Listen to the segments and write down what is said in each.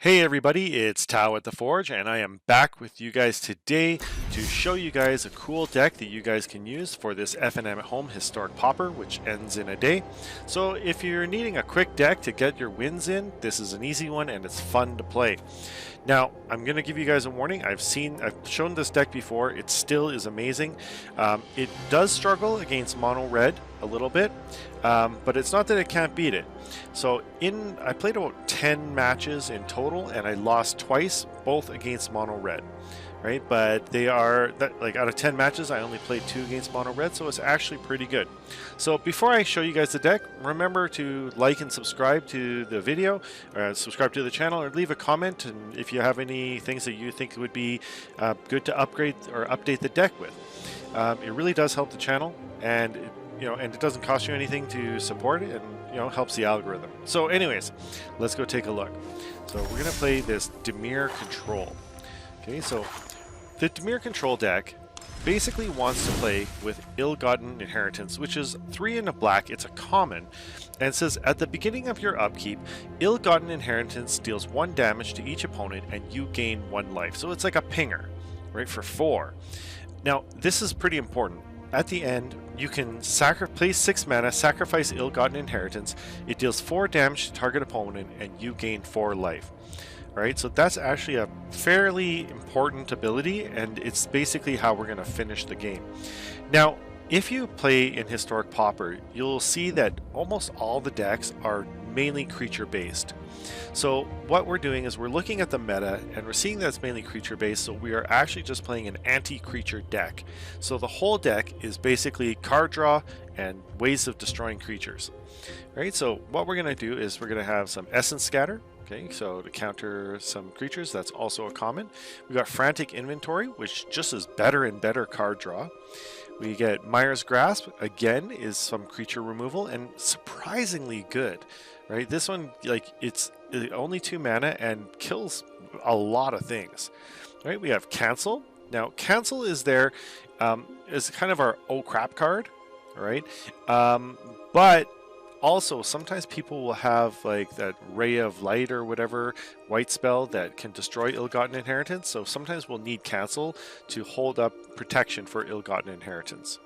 Hey everybody, it's Tao at the Forge, and I am back with you guys today to show you guys a cool deck that you guys can use for this FNM at Home Historic Pauper, which ends in a day. So if you're needing a quick deck to get your wins in, this is an easy one and it's fun to play. Now, I'm going to give you guys a warning. I've shown this deck before. It still is amazing. It does struggle against mono red a little bit, but it's not that it can't beat it. So I played about 10 matches in total, and I lost twice, both against mono red. Right, but they are like out of 10 matches, I only played 2 against mono red, so it's actually pretty good. So before I show you guys the deck, remember to like and subscribe to the video, or subscribe to the channel, or leave a comment. And if you have any things that you think would be good to upgrade or update the deck with, it really does help the channel, and it doesn't cost you anything to support it, and helps the algorithm. So, anyways, let's go take a look. So we're gonna play this Dimir Control. Okay, so the Dimir Control deck basically wants to play with Ill-Gotten Inheritance, which is 3 in a black. It's a common, and it says at the beginning of your upkeep, Ill-Gotten Inheritance deals 1 damage to each opponent and you gain 1 life. So it's like a pinger, right, for 4. Now, this is pretty important. At the end, you can place 6 mana, sacrifice Ill-Gotten Inheritance. It deals 4 damage to target opponent and you gain 4 life. Right, so that's actually a fairly important ability, and it's basically how we're going to finish the game. Now, if you play in Historic Pauper, you'll see that almost all the decks are mainly creature based. So what we're doing is we're looking at the meta, and we're seeing that it's mainly creature based, so we are actually just playing an anti-creature deck. So the whole deck is basically card draw and ways of destroying creatures. Right, so what we're going to do is we're going to have some Essence Scatter. Okay, so to counter some creatures, that's also a common. We got Frantic Inventory, which just is better and better card draw. We get Myra's Grasp, again, is some creature removal, and surprisingly good. Right, this one, like, it's only 2 mana and kills a lot of things. Right, we have Cancel. Now, Cancel is there, is kind of our oh crap card. Right, but also, sometimes people will have like that Ray of Light or whatever white spell that can destroy Ill-Gotten Inheritance. So sometimes we'll need Cancel to hold up protection for Ill-Gotten Inheritance.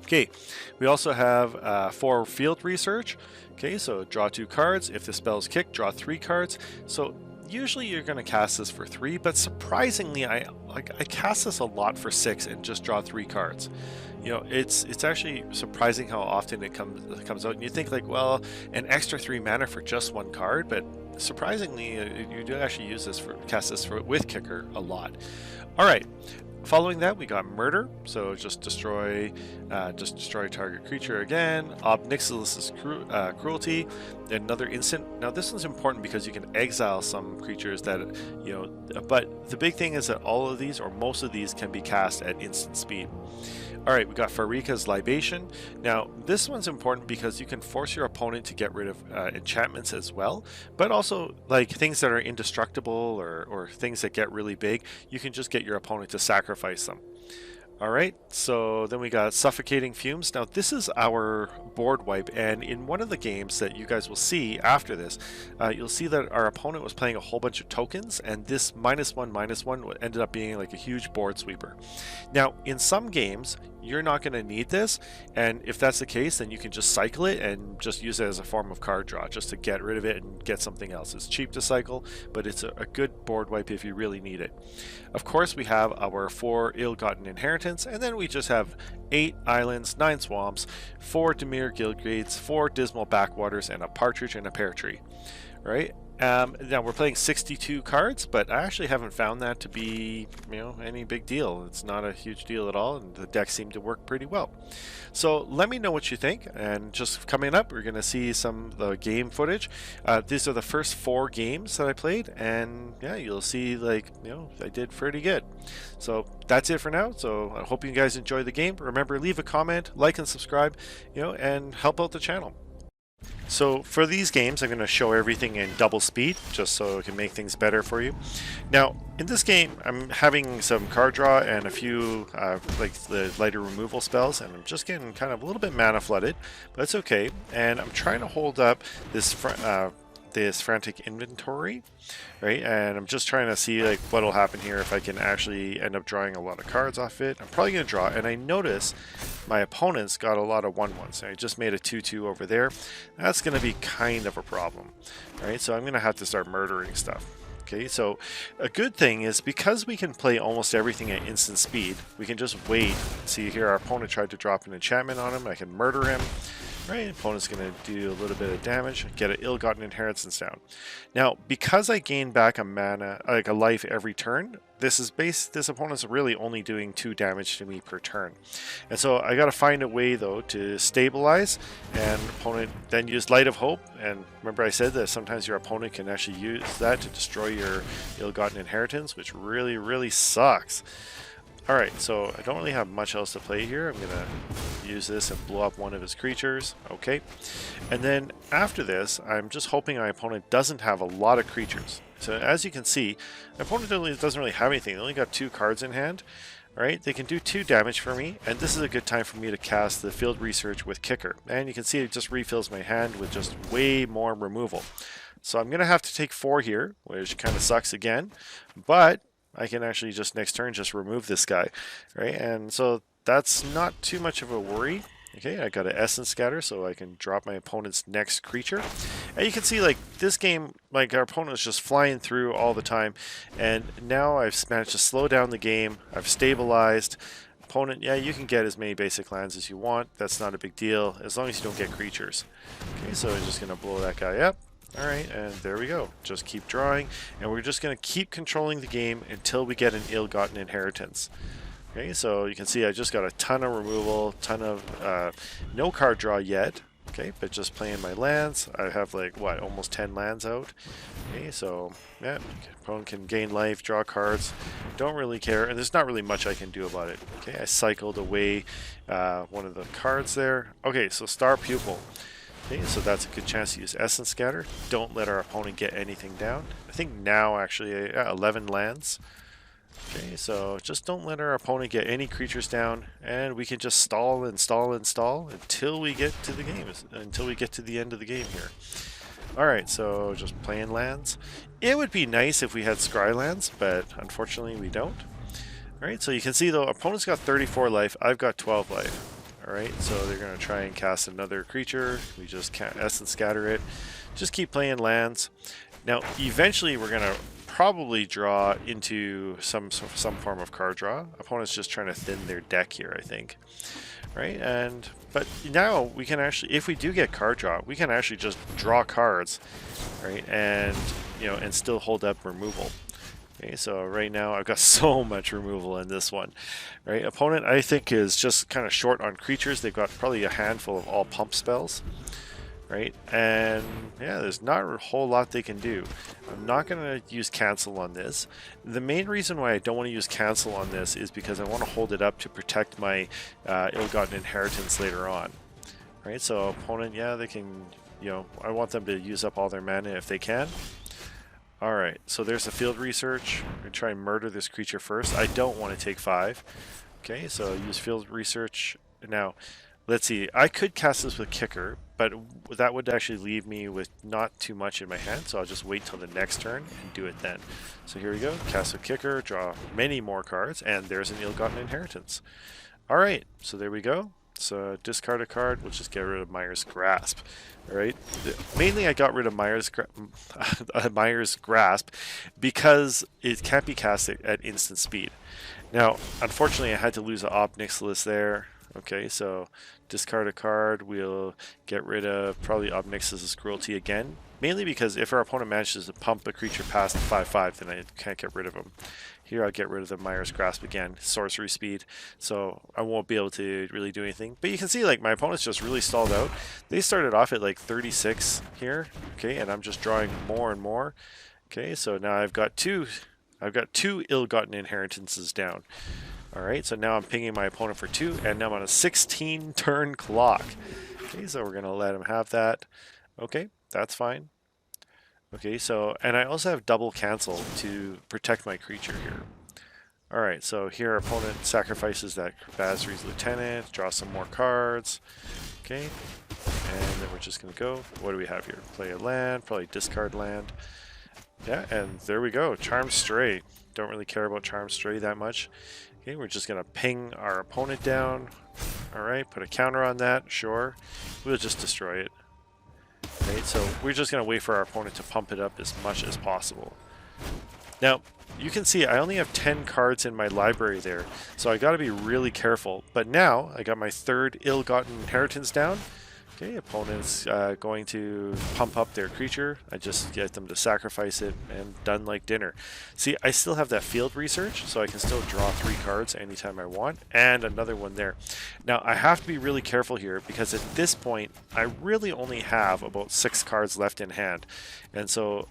Okay, we also have 4 Field Research. Okay, so draw 2 cards. If the spell is kicked, draw 3 cards. So usually you're going to cast this for 3, but surprisingly, I cast this a lot for 6 and just draw 3 cards. It's actually surprising how often it comes out, and you think like, well, an extra 3 mana for just 1 card, but surprisingly, you do actually use this cast this with kicker a lot. All right. Following that, we got Murder, so just destroy target creature again. Ob Nixilis' Cruelty, another instant. Now this one's important because you can exile some creatures that, but the big thing is that all of these, or most of these, can be cast at instant speed. Alright, we got Farika's Libation. Now, this one's important because you can force your opponent to get rid of enchantments as well, but also like things that are indestructible or things that get really big, you can just get your opponent to sacrifice them. Alright, so then we got Suffocating Fumes. Now this is our board wipe, and in one of the games that you guys will see after this, you'll see that our opponent was playing a whole bunch of tokens, and this -1/-1 ended up being like a huge board sweeper. Now in some games, you're not going to need this, and if that's the case, then you can just cycle it and just use it as a form of card draw, just to get rid of it and get something else. It's cheap to cycle, but it's a good board wipe if you really need it. Of course, we have our 4 Ill-Gotten Inheritance, and then we just have 8 islands, 9 swamps, 4 Dimir Guildgates, 4 Dismal Backwaters, and a Partridge and a Pear Tree. Right? Now we're playing 62 cards, but I actually haven't found that to be, any big deal. It's not a huge deal at all, and the deck seemed to work pretty well. So let me know what you think, and just coming up, we're going to see some of the game footage. These are the first 4 games that I played, and yeah, you'll see, like, I did pretty good. So that's it for now. So I hope you guys enjoy the game. Remember, leave a comment, like and subscribe, and help out the channel. So for these games, I'm going to show everything in double speed, just so it can make things better for you. Now, in this game, I'm having some card draw and a few like the lighter removal spells, and I'm just getting kind of a little bit mana flooded, but it's okay. And I'm trying to hold up this this frantic inventory, right? And I'm just trying to see like what'll happen here if I can actually end up drawing a lot of cards off it. I'm probably going to draw, and I notice my opponents got a lot of 1/1s. I just made a 2/2 over there. That's going to be kind of a problem, right? So I'm going to have to start murdering stuff. Okay, so a good thing is because we can play almost everything at instant speed, we can just wait. See here, our opponent tried to drop an enchantment on him. I can murder him. Right, opponent's going to do a little bit of damage, get an ill-gotten inheritance down. Now, because I gain back a mana, like a life every turn, this opponent's really only doing 2 damage to me per turn. And so I got to find a way though to stabilize, and opponent then use Light of Hope. And remember I said that sometimes your opponent can actually use that to destroy your ill-gotten inheritance, which really, really sucks. Alright, so I don't really have much else to play here. I'm going to use this and blow up one of his creatures. Okay. And then after this, I'm just hoping my opponent doesn't have a lot of creatures. So as you can see, my opponent doesn't really have anything. They only got 2 cards in hand. Alright, they can do 2 damage for me, and this is a good time for me to cast the Field Research with Kicker. And you can see it just refills my hand with just way more removal. So I'm going to have to take 4 here, which kind of sucks again. But I can actually just next turn just remove this guy, right? And so that's not too much of a worry. Okay, I got an Essence Scatter, so I can drop my opponent's next creature. And you can see, like, this game, like, our opponent is just flying through all the time. And now I've managed to slow down the game. I've stabilized. Opponent, yeah, you can get as many basic lands as you want. That's not a big deal, as long as you don't get creatures. Okay, so I'm just going to blow that guy up. Alright, and there we go. Just keep drawing, and we're just going to keep controlling the game until we get an ill-gotten inheritance. Okay, so you can see I just got a ton of removal, ton of no card draw yet. Okay, but just playing my lands. I have like, what, almost 10 lands out. Okay, so, yeah, opponent can gain life, draw cards. Don't really care, and there's not really much I can do about it. Okay, I cycled away one of the cards there. Okay, so Star Pupil. Okay, so that's a good chance to use Essence Scatter. Don't let our opponent get anything down. I think now actually 11 lands. Okay, so just don't let our opponent get any creatures down, and we can just stall and stall and stall until we get to the game, until we get to the end of the game here. Alright, so just playing lands. It would be nice if we had Scry lands, but unfortunately we don't. Alright, so you can see though, opponent's got 34 life, I've got 12 life. Alright, so they're going to try and cast another creature. We just can't Essence Scatter it. Just keep playing lands. Now, eventually we're going to probably draw into some form of card draw. Opponent's just trying to thin their deck here, I think. Right, but now we can actually, if we do get card draw, we can actually just draw cards, right, and and still hold up removal. Okay, so right now I've got so much removal in this one, right? Opponent, I think, is just kind of short on creatures. They've got probably a handful of all pump spells, right? And yeah, there's not a whole lot they can do. I'm not going to use cancel on this. The main reason why I don't want to use cancel on this is because I want to hold it up to protect my ill-gotten inheritance later on, right? So opponent, yeah, they can, I want them to use up all their mana if they can. Alright, so there's the Field Research. I'm going to try and murder this creature first. I don't want to take 5. Okay, so use Field Research. Now, let's see. I could cast this with Kicker, but that would actually leave me with not too much in my hand, so I'll just wait till the next turn and do it then. So here we go. Cast with Kicker, draw many more cards, and there's an ill-gotten inheritance. Alright, so there we go. So discard a card, we'll just get rid of Mire's Grasp. Alright, mainly I got rid of Mire's Grasp because it can't be cast at instant speed. Now, unfortunately I had to lose an Ob Nixilis there. Okay, so discard a card, we'll get rid of probably Ob Nixilis' Cruelty again. Mainly because if our opponent manages to pump a creature past 5/5, then I can't get rid of him. Here I'll get rid of the Mire's Grasp again, sorcery speed, so I won't be able to really do anything. But you can see, like, my opponent's just really stalled out. They started off at like 36 here, okay, and I'm just drawing more and more. Okay, so now I've got two ill-gotten inheritances down. Alright, so now I'm pinging my opponent for 2, and now I'm on a 16 turn clock. Okay, so we're gonna let him have that. Okay, that's fine. Okay, so, and I also have double cancel to protect my creature here. Alright, so here our opponent sacrifices that Basri's Lieutenant, draw some more cards. Okay, And then we're just going to go. What do we have here? Play a land, probably discard land. Yeah, and there we go. Charmed Stray. Don't really care about Charmed Stray that much. Okay, we're just going to ping our opponent down. Alright, put a counter on that, sure. We'll just destroy it. Right, so we're just going to wait for our opponent to pump it up as much as possible. Now, you can see I only have 10 cards in my library there, so I got to be really careful. But now, I got my third ill-gotten inheritance down. Okay, opponent's going to pump up their creature. I just get them to sacrifice it, and done like dinner. See, I still have that field research, so I can still draw 3 cards anytime I want, and another one there. Now, I have to be really careful here, because at this point, I really only have about 6 cards left in hand. And so,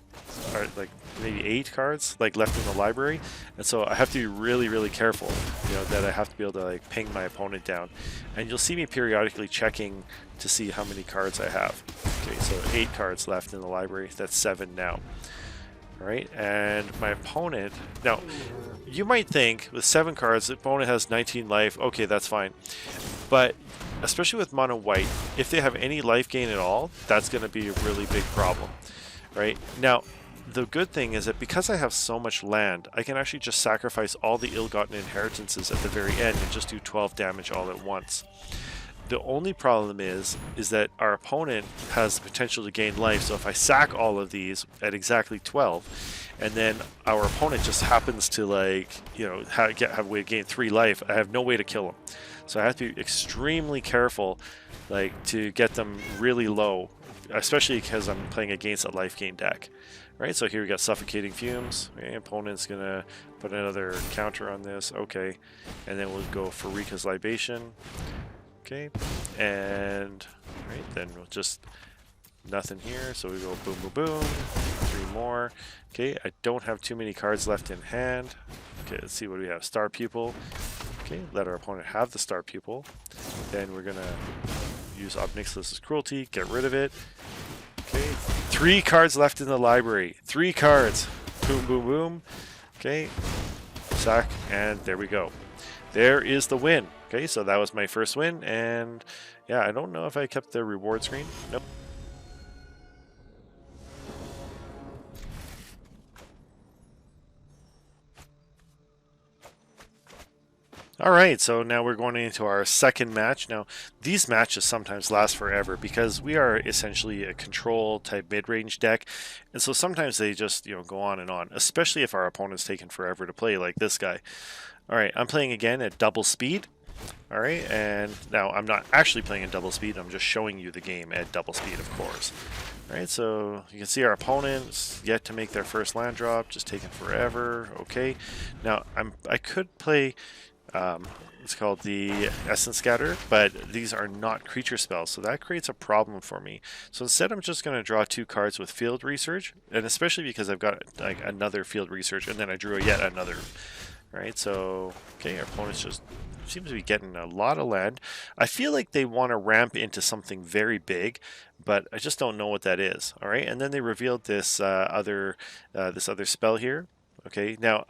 or like maybe 8 cards like left in the library, and so I have to be really, really careful, you know, that I have to be able to like ping my opponent down. And you'll see me periodically checking to see how many cards I have. Okay, so 8 cards left in the library. That's 7 now. All right, and my opponent, now you might think with 7 cards the opponent has 19 life. Okay, that's fine, but especially with mono white, if they have any life gain at all, that's going to be a really big problem. Right now, the good thing is that because I have so much land, I can actually just sacrifice all the ill-gotten inheritances at the very end and just do 12 damage all at once. The only problem is that our opponent has the potential to gain life, so if I sack all of these at exactly 12, and then our opponent just happens to, like, you know, have a way to gain 3 life, I have no way to kill them. So I have to be extremely careful, like, to get them really low, especially because I'm playing against a life gain deck. Right, so here we got Suffocating Fumes. Okay, opponent's gonna put another counter on this. Okay, and then we'll go for Rika's Libation. Okay, and right, then we'll just nothing here. So we go boom, boom, boom. 3 more. Okay, I don't have too many cards left in hand. Okay, let's see what we have. Star Pupil. Okay, let our opponent have the Star Pupil. Then we're gonna use Ob Nixilis' Cruelty, get rid of it. Okay, 3 cards left in the library. 3 cards. Boom, boom, boom. Okay, sack, and there we go. There is the win. Okay, so that was my first win, and yeah, I don't know if I kept the reward screen. Nope. Alright, so now we're going into our second match. Now, these matches sometimes last forever because we are essentially a control type mid-range deck, and so sometimes they just, you know, go on and on, especially if our opponent's taken forever to play like this guy. Alright, I'm playing again at double speed. Alright, and now I'm not actually playing at double speed, I'm just showing you the game at double speed, of course. Alright, so you can see our opponent's yet to make their first land drop, just taking forever. Okay, now I could play it's called the Essence Scatter, but these are not creature spells, so that creates a problem for me. So instead I'm just going to draw 2 cards with Field Research, and especially because I've got like another Field Research, and then I drew yet another. Right, so okay, our opponents just seems to be getting a lot of land. I feel like they want to ramp into something very big, but I just don't know what that is. All right, and then they revealed this other spell here. Okay, now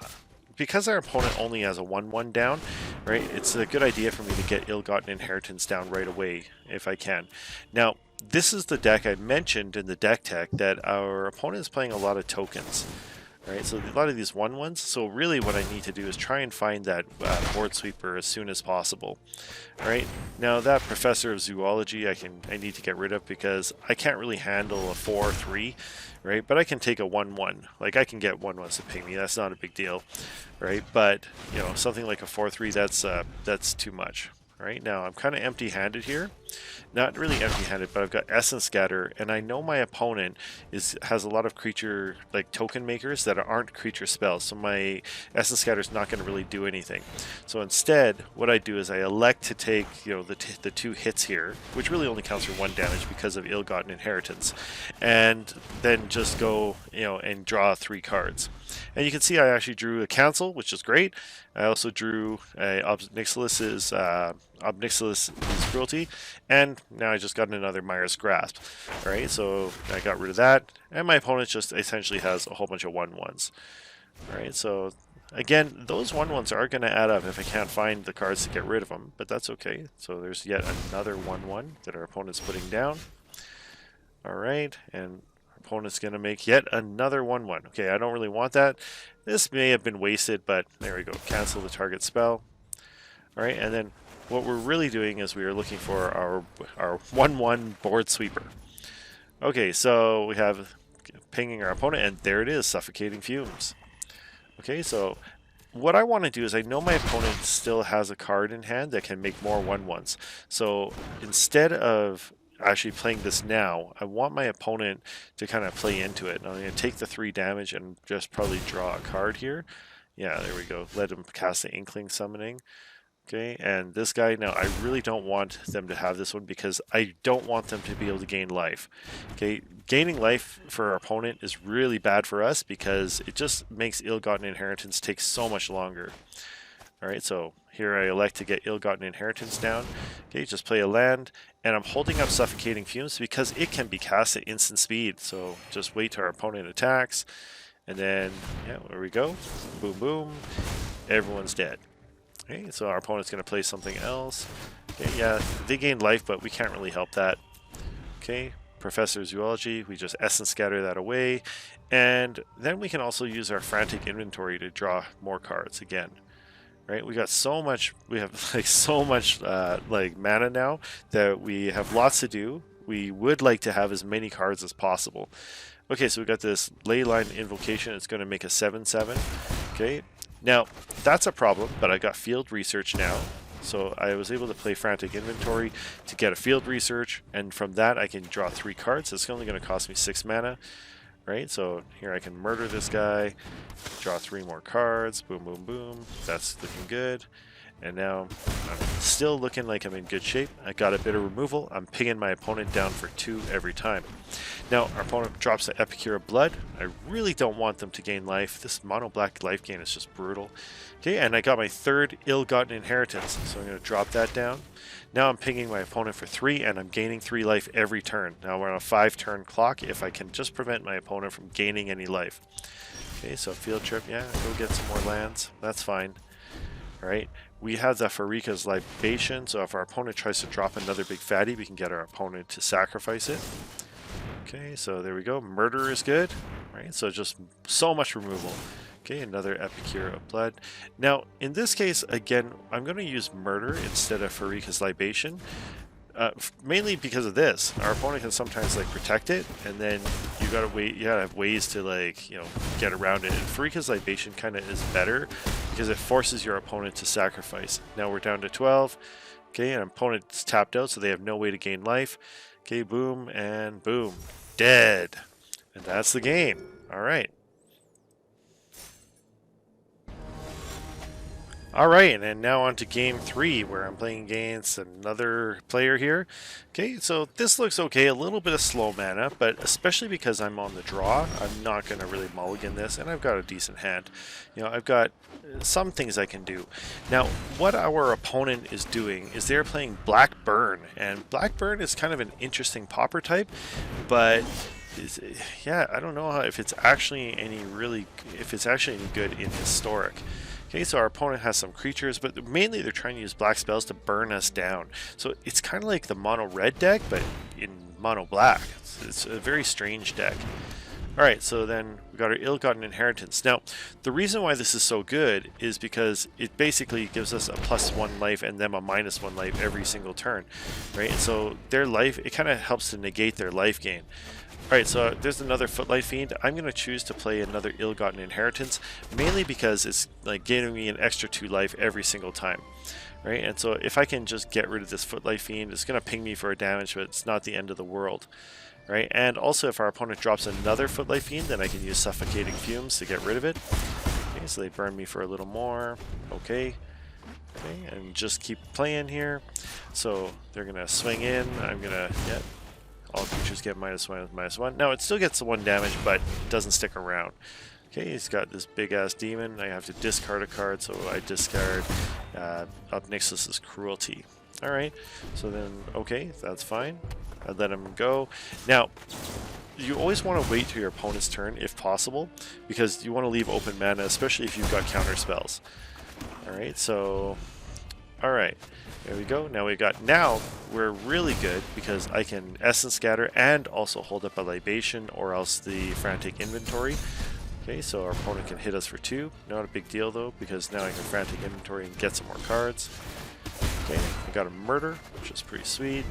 because our opponent only has a 1/1 down, right, it's a good idea for me to get Ill-Gotten Inheritance down right away if I can. Now, this is the deck I mentioned in the deck tech that our opponent is playing a lot of tokens. Right, so a lot of these 1/1s, so really what I need to do is try and find that board sweeper as soon as possible. Alright, now that Professor of Zoology I need to get rid of because I can't really handle a 4/3, right, but I can take a 1/1, like I can get 1/1s to ping me, that's not a big deal, right, but you know, something like a 4/3, that's too much. Right, now I'm kind of empty-handed here. Not really empty-handed, but I've got Essence Scatter, and I know my opponent has a lot of creature, like token makers that aren't creature spells, so my Essence Scatter is not going to really do anything. So instead, what I do is I elect to take, you know, the 2 hits here, which really only counts for 1 damage because of Ill-Gotten Inheritance, and then just go, you know, and draw 3 cards. And you can see I actually drew a Cancel, which is great. I also drew a Ob Nixilis' Cruelty, and now I just got another Myra's Grasp. Alright, so I got rid of that, and my opponent just essentially has a whole bunch of 1/1s. Alright, so Again, those 1/1s are going to add up if I can't find the cards to get rid of them, but that's okay. So there's yet another 1/1 that our opponent's putting down. All right, and our opponent's going to make yet another 1/1. Okay, I don't really want that. This may have been wasted, but there we go. Cancel the target spell. All right, and then what we're really doing is we are looking for our 1/1 board sweeper. Okay, so we have pinging our opponent, and there it is, Suffocating Fumes. Okay, so what I want to do is I know my opponent still has a card in hand that can make more 1/1s. So instead of actually playing this now, I want my opponent to kind of play into it. I'm going to take the 3 damage and just probably draw a card here. Yeah, there we go. Let him cast the Inkling Summoning. Okay, and this guy, now I really don't want them to have this one because I don't want them to be able to gain life. Okay, gaining life for our opponent is really bad for us because it just makes Ill-Gotten Inheritance take so much longer. Alright, so here I elect to get Ill-Gotten Inheritance down. Okay, just play a land, and I'm holding up Suffocating Fumes because it can be cast at instant speed. So just wait till our opponent attacks, and then, yeah, there we go. Boom, boom. Everyone's dead. Okay, so our opponent's going to play something else. Okay, yeah, they gain life, but we can't really help that. Okay, Professor Zoology, we just Essence Scatter that away. And then we can also use our Frantic Inventory to draw more cards again. Right, we got so much, we have like so much like mana now that we have lots to do. We would like to have as many cards as possible. Okay, so we got this Leyline Invocation. It's going to make a 7/7. Okay, now that's a problem, but I got Field Research now. So I was able to play Frantic Inventory to get a Field Research, and from that I can draw 3 cards. It's only going to cost me 6 mana. Right, so here I can murder this guy, draw 3 more cards, boom, boom, boom. That's looking good. And now I'm still looking like I'm in good shape. I got a bit of removal. I'm pinging my opponent down for 2 every time. Now our opponent drops an Epicure of Blood. I really don't want them to gain life. This mono black life gain is just brutal. Okay, and I got my 3rd Ill-Gotten Inheritance, so I'm going to drop that down. Now I'm pinging my opponent for 3, and I'm gaining 3 life every turn. Now we're on a 5-turn clock if I can just prevent my opponent from gaining any life. Okay, so Field Trip, yeah, go get some more lands. That's fine. Alright, we have the Farika's Libation, so if our opponent tries to drop another big fatty, we can get our opponent to sacrifice it. Okay, so there we go. Murder is good. Right, so just so much removal. Okay, another Epicure of Blood. Now, in this case, again, I'm going to use Murder instead of Farika's Libation. Mainly because of this. Our opponent can sometimes like protect it, and then you gotta wait. You gotta have ways to like get around it. And Farika's Libation kind of is better because it forces your opponent to sacrifice. Now we're down to 12. Okay, and opponent's tapped out, so they have no way to gain life. Okay, boom and boom, dead, and that's the game. All right. Alright, and now on to game 3, where I'm playing against another player here. Okay, so this looks okay, a little bit of slow mana, but especially because I'm on the draw, I'm not going to really mulligan this, and I've got a decent hand. I've got some things I can do. Now, what our opponent is doing is they're playing Black Burn, and Black Burn is kind of an interesting Pauper type, but yeah, I don't know if it's actually any good in Historic. Okay, so our opponent has some creatures, but mainly they're trying to use black spells to burn us down. So it's kind of like the mono red deck, but in mono black. It's a very strange deck. Alright, so then we got our Ill-Gotten Inheritance. Now, the reason why this is so good is because it basically gives us a +1 life and them a -1 life every single turn. Right, and so their life, it kind of helps to negate their life gain. Alright, so there's another Footlight Fiend. I'm going to choose to play another Ill-Gotten Inheritance, mainly because it's like giving me an extra 2 life every single time. Right, and so if I can just get rid of this Footlight Fiend, it's going to ping me for a damage, but it's not the end of the world. Right, and also if our opponent drops another Footlight Fiend, then I can use Suffocating Fumes to get rid of it. Okay, so they burn me for a little more. Okay. Okay, and just keep playing here. So they're going to swing in. I'm going to get... All creatures get -1/-1. Now it still gets the 1 damage, but it doesn't stick around. Okay, he's got this big ass demon. I have to discard a card, so I discard Obnixus's Cruelty. Alright, so then, okay, that's fine. I let him go. Now, you always want to wait till your opponent's turn if possible, because you want to leave open mana, especially if you've got counter spells. Alright, so alright, there we go. Now we're really good because I can Essence Scatter and also hold up a Libation or else the Frantic Inventory. Okay, so our opponent can hit us for 2. Not a big deal though, because now I can Frantic Inventory and get some more cards. Okay, I got a Murder, which is pretty sweet.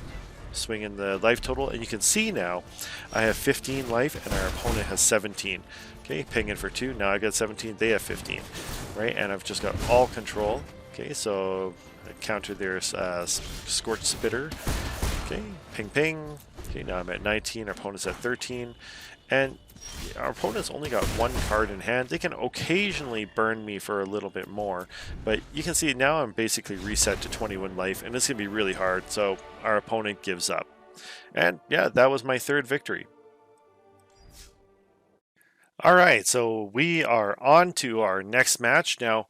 Swing in the life total, and you can see now I have 15 life and our opponent has 17. Okay, ping in for 2. Now I got 17, they have 15. Right, and I've just got all control. Okay, so I counter their Scorch Spitter. Okay, ping ping. Okay, now I'm at 19, our opponent's at 13. And our opponent's only got 1 card in hand. They can occasionally burn me for a little bit more, but you can see now I'm basically reset to 21 life, and it's going to be really hard, so our opponent gives up. And yeah, that was my 3rd victory. Alright, so we are on to our next match. Now,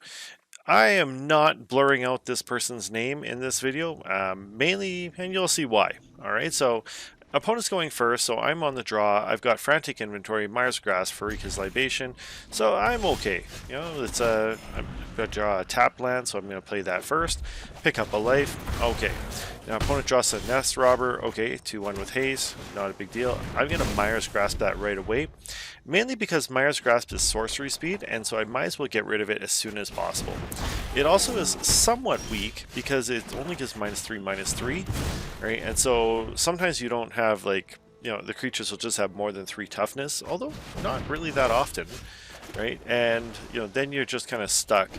I am not blurring out this person's name in this video, mainly, and you'll see why. Alright, so opponent's going first, so I'm on the draw. I've got Frantic Inventory, Mire's Grasp, Farika's Libation, so I'm okay. You know, it's I'm going to draw a tap land, so I'm going to play that first. Pick up a life, okay. Now opponent draws a Nest Robber, okay, 2-1 with haste, not a big deal. I'm going to Mire's Grasp that right away, mainly because Mire's Grasp is sorcery speed, and so I might as well get rid of it as soon as possible. It also is somewhat weak because it only gives -3/-3, right? And so sometimes you don't have, like, you know, the creatures will just have more than 3 toughness, although not really that often, right? And, you know, then you're just kind of stuck,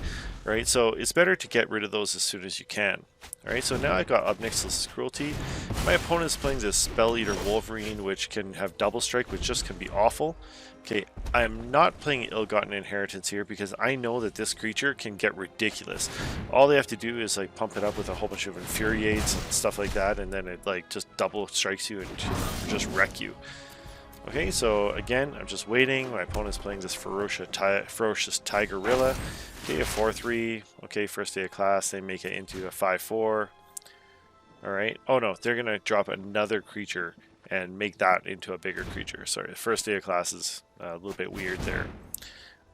right? So it's better to get rid of those as soon as you can. Alright, so now I got Obnixilis' Cruelty. My opponent's playing this Spell Eater Wolverine, which can have double strike, which just can be awful. Okay, I'm not playing Ill-Gotten Inheritance here because I know that this creature can get ridiculous. All they have to do is like pump it up with a whole bunch of Infuriates and stuff like that, and then it like just double strikes you and just wreck you. Okay, so again, I'm just waiting. My opponent's playing this Ferocious Tigerilla. Okay, a 4-3. Okay, first day of class, they make it into a 5-4. Alright. Oh no, they're going to drop another creature and make that into a bigger creature. Sorry, first day of class is a little bit weird there.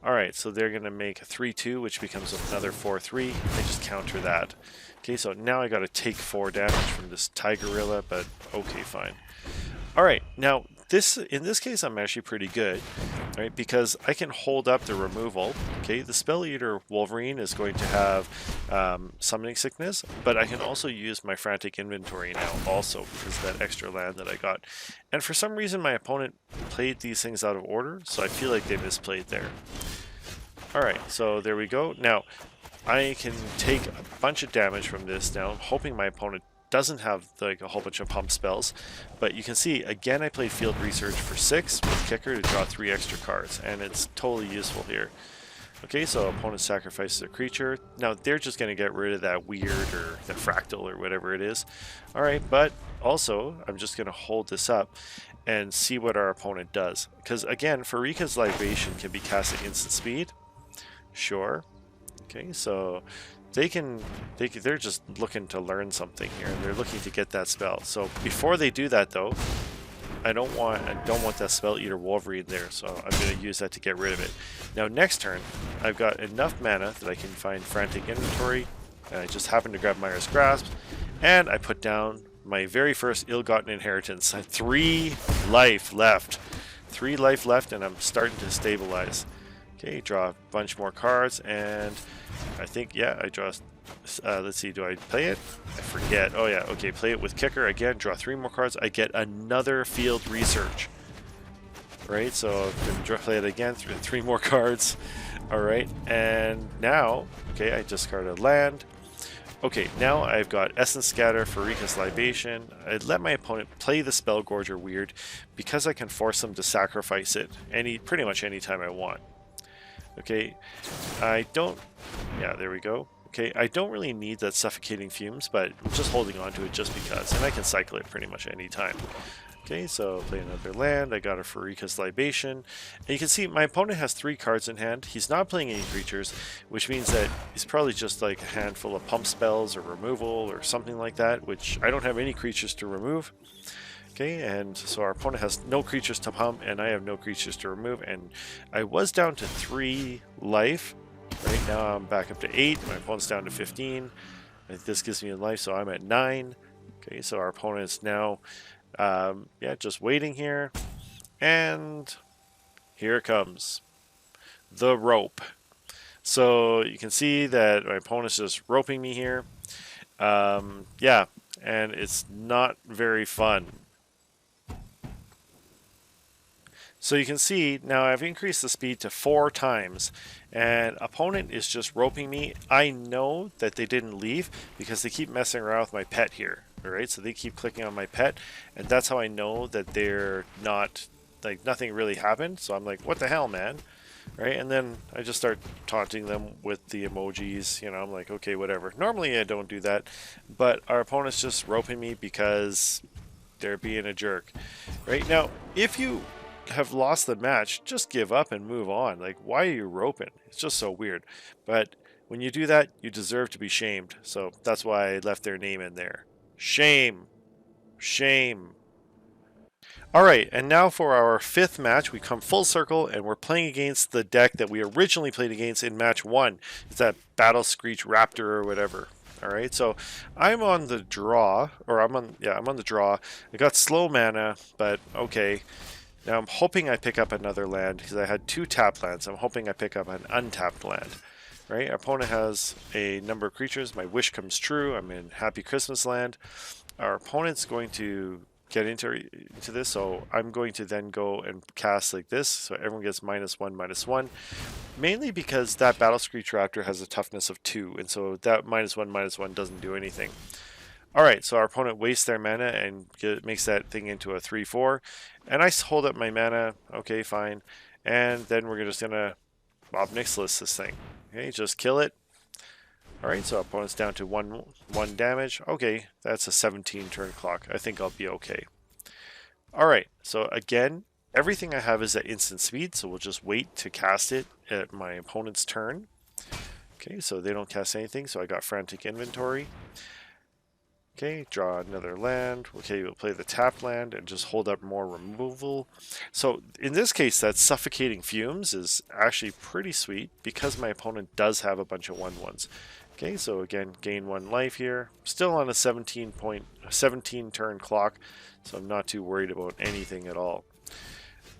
Alright, so they're going to make a 3-2, which becomes another 4-3. I just counter that. Okay, so now I got to take 4 damage from this Tigerilla, but okay, fine. Alright, now in this case I'm actually pretty good, right? Because I can hold up the removal. Okay, the Spell Eater Wolverine is going to have Summoning Sickness, but I can also use my Frantic Inventory now also because of that extra land that I got. And for some reason my opponent played these things out of order, so I feel like they misplayed there. Alright, so there we go. Now, I can take a bunch of damage from this now. I'm hoping my opponent doesn't have like a whole bunch of pump spells, but you can see again I played Field Research for 6 with Kicker to draw 3 extra cards, and it's totally useful here. Okay, so opponent sacrifices a creature. Now they're just going to get rid of that weird or the fractal or whatever it is. Alright, but also I'm just going to hold this up and see what our opponent does, because again Farika's Libation can be cast at instant speed. Sure. Okay, so they're just looking to learn something here, and they're looking to get that spell. So before they do that though, I don't want that Spell Eater Wolverine there, so I'm going to use that to get rid of it. Now next turn, I've got enough mana that I can find Frantic Inventory, and I just happen to grab Mire's Grasp, and I put down my very first Ill-Gotten Inheritance. I have 3 life left. 3 life left, and I'm starting to stabilize. Okay, draw a bunch more cards, and I think, yeah, I draw, let's see, do I play it? I forget. Oh yeah, okay, play it with Kicker again, draw 3 more cards, I get another Field Research. Right, so I can play it again, 3 more cards. Alright, and now, okay, I discarded land. Okay, now I've got Essence Scatter, Farika's Libation. I let my opponent play the Spell Gorger weird because I can force them to sacrifice it pretty much any time I want. Okay, I don't, yeah, there we go. Okay, I don't really need that Suffocating Fumes, but I'm just holding on to it just because, and I can cycle it pretty much any time. Okay, so play another land, I got a Farika's Libation, and you can see my opponent has 3 cards in hand. He's not playing any creatures, which means that he's probably just like a handful of pump spells or removal or something like that, which I don't have any creatures to remove. Okay, and so our opponent has no creatures to pump, and I have no creatures to remove, and I was down to 3 life. Right now I'm back up to 8, my opponent's down to 15. And this gives me a life, so I'm at 9. Okay, so our opponent's now, yeah, just waiting here. And here it comes. The rope. So you can see that my opponent's just roping me here. Yeah, and it's not very fun. So you can see now I've increased the speed to 4 times, and opponent is just roping me. I know that they didn't leave because they keep messing around with my pet here. Alright, so they keep clicking on my pet, and that's how I know that they're not, like, nothing really happened. So I'm like, what the hell, man? Right, and then I just start taunting them with the emojis. You know, I'm like, okay, whatever. Normally I don't do that, but our opponent's just roping me because they're being a jerk. Right now, if you have lost the match, just give up and move on. Like, why are you roping? It's just so weird. But when you do that, you deserve to be shamed. So that's why I left their name in there. Shame. Shame. Alright, and now for our 5th match, we come full circle and we're playing against the deck that we originally played against in match 1. It's that Battle Screech Raptor or whatever. Alright, so I'm on the draw, or I'm on the draw. I got slow mana, but okay. Now I'm hoping I pick up another land because I had 2 tap lands. I'm hoping I pick up an untapped land. Right, our opponent has a number of creatures. My wish comes true. I'm in Happy Christmas land. Our opponent's going to get into this, so I'm going to then go and cast like this, so everyone gets -1/-1, mainly because that Battle Screech Raptor has a toughness of 2, and so that -1/-1 doesn't do anything. Alright, so our opponent wastes their mana and makes that thing into a 3/4, and I hold up my mana. Okay, fine, and then we're just gonna Bob Nicholas this thing. Okay, just kill it. Alright, so opponent's down to 1 damage. Okay, that's a 17 turn clock. I think I'll be okay. Alright, so again, everything I have is at instant speed, so we'll just wait to cast it at my opponent's turn. Okay, so they don't cast anything, so I got Frantic Inventory. Okay, draw another land. Okay, we'll play the tap land and just hold up more removal. So in this case, that Suffocating Fumes is actually pretty sweet because my opponent does have a bunch of 1/1s. Okay, so again, gain 1 life here. Still on a 17 turn clock, so I'm not too worried about anything at all.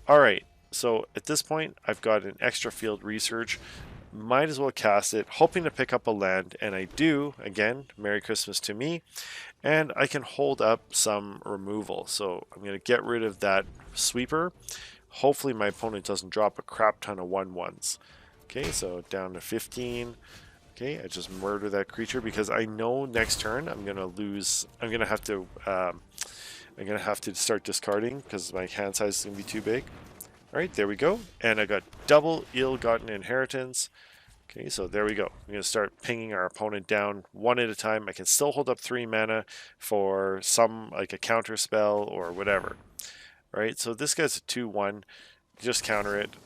Alright, so at this point, I've got an extra field research. Might as well cast it, hoping to pick up a land, and I do. Again, Merry Christmas to me. And I can hold up some removal. So I'm going to get rid of that sweeper. Hopefully my opponent doesn't drop a crap ton of 1/1s. Okay, so down to 15. Okay, I just murder that creature because I know next turn I'm gonna lose. I'm gonna have to start discarding because my hand size is gonna be too big. All right, there we go, and I got double ill-gotten inheritance. Okay, so there we go. I'm gonna start pinging our opponent down 1 at a time. I can still hold up 3 mana for some, like a counter spell or whatever. All right, so this guy's a 2/1. Just counter it.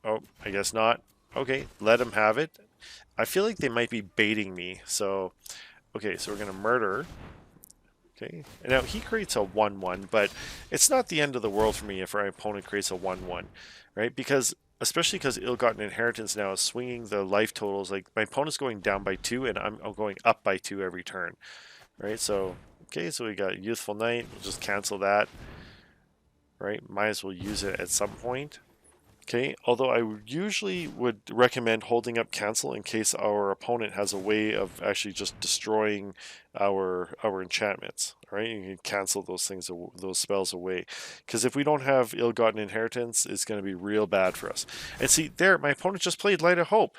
Oh, I guess not. Okay, let him have it. I feel like they might be baiting me. So, okay, so we're going to murder. Okay, and now he creates a 1/1, but it's not the end of the world for me if our opponent creates a 1/1, right? Because, especially because Ill-Gotten Inheritance now is swinging the life totals. Like, my opponent's going down by 2, and I'm going up by 2 every turn, right? So, okay, so we got Youthful Knight. We'll just cancel that, right? Might as well use it at some point. Okay, although I usually would recommend holding up cancel in case our opponent has a way of actually just destroying our enchantments. Right, you can cancel those things, those spells away, because if we don't have ill-gotten inheritance, it's going to be real bad for us. And see there, my opponent just played Light of Hope.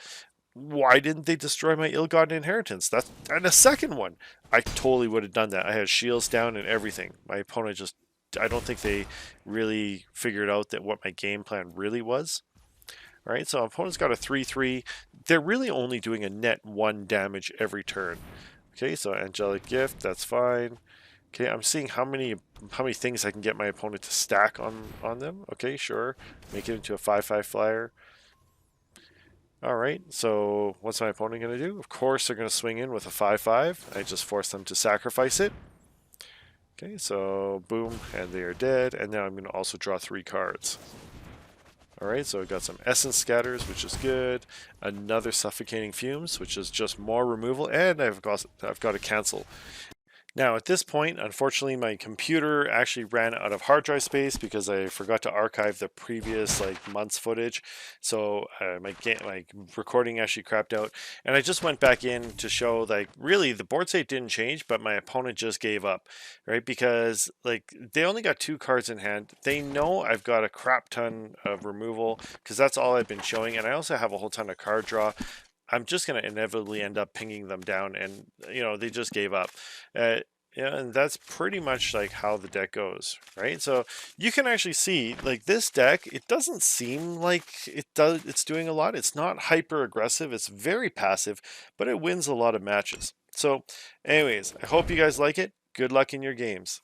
Why didn't they destroy my ill-gotten inheritance? That's and a second one. I totally would have done that. I had shields down and everything. My opponent just, I don't think they really figured out that what my game plan really was. All right, so opponent's got a 3/3. They're really only doing a net 1 damage every turn. Okay, so Angelic Gift, that's fine. Okay, I'm seeing how many things I can get my opponent to stack on them. Okay, sure. Make it into a 5/5 flyer. All right, so what's my opponent going to do? Of course, they're going to swing in with a 5/5. I just force them to sacrifice it. Okay, so boom, and they are dead. And now I'm going to also draw 3 cards. Alright, so I've got some Essence Scatters, which is good. Another Suffocating Fumes, which is just more removal. And I've got to cancel. Now at this point, unfortunately, my computer actually ran out of hard drive space because I forgot to archive the previous month's footage. So my recording actually crapped out, and I just went back in to show really the board state didn't change, but my opponent just gave up, right? Because they only got 2 cards in hand. They know I've got a crap ton of removal because that's all I've been showing, and I also have a whole ton of card draw. I'm just going to inevitably end up pinging them down, and they just gave up. Uh, yeah, and that's pretty much how the deck goes, right? So you can actually see this deck. It doesn't seem like it's doing a lot. It's not hyper aggressive. It's very passive, but it wins a lot of matches. So, anyways, I hope you guys like it. Good luck in your games.